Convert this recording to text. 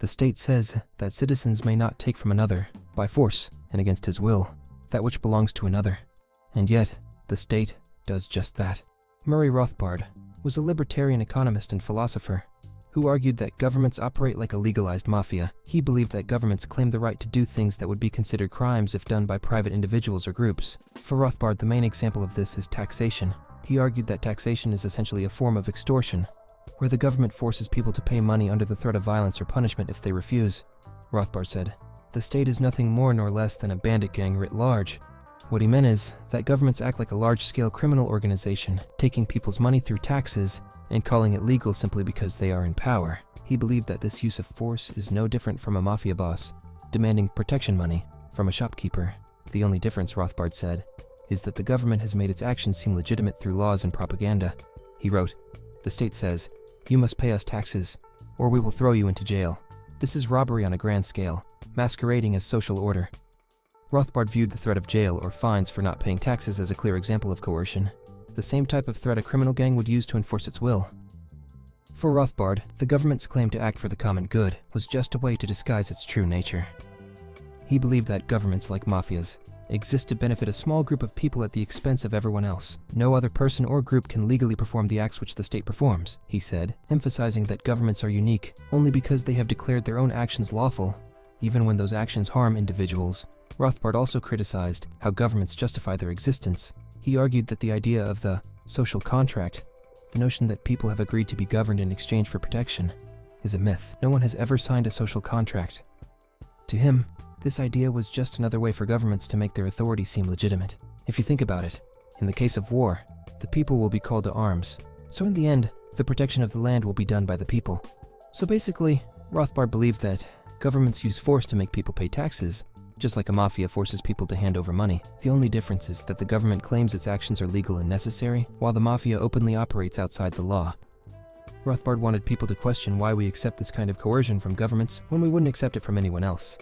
The state says that citizens may not take from another, by force and against his will, that which belongs to another. And yet, the state does just that. Murray Rothbard was a libertarian economist and philosopher who argued that governments operate like a legalized mafia. He believed that governments claim the right to do things that would be considered crimes if done by private individuals or groups. For Rothbard, the main example of this is taxation. He argued that taxation is essentially a form of extortion, where the government forces people to pay money under the threat of violence or punishment if they refuse. Rothbard said, "The state is nothing more nor less than a bandit gang writ large." What he meant is that governments act like a large-scale criminal organization, taking people's money through taxes and calling it legal simply because they are in power. He believed that this use of force is no different from a mafia boss demanding protection money from a shopkeeper. The only difference, Rothbard said, is that the government has made its actions seem legitimate through laws and propaganda. He wrote, "The state says, 'You must pay us taxes, or we will throw you into jail.' This is robbery on a grand scale, masquerading as social order." Rothbard viewed the threat of jail or fines for not paying taxes as a clear example of coercion, the same type of threat a criminal gang would use to enforce its will. For Rothbard, the government's claim to act for the common good was just a way to disguise its true nature. He believed that governments, like mafias, exist to benefit a small group of people at the expense of everyone else. No other person or group can legally perform the acts which the state performs, he said, emphasizing that governments are unique only because they have declared their own actions lawful, even when those actions harm individuals. Rothbard also criticized how governments justify their existence. He argued that the idea of the social contract, the notion that people have agreed to be governed in exchange for protection, is a myth. No one has ever signed a social contract. To him, this idea was just another way for governments to make their authority seem legitimate. If you think about it, in the case of war, the people will be called to arms. So in the end, the protection of the land will be done by the people. So basically, Rothbard believed that governments use force to make people pay taxes, just like a mafia forces people to hand over money. The only difference is that the government claims its actions are legal and necessary, while the mafia openly operates outside the law. Rothbard wanted people to question why we accept this kind of coercion from governments when we wouldn't accept it from anyone else.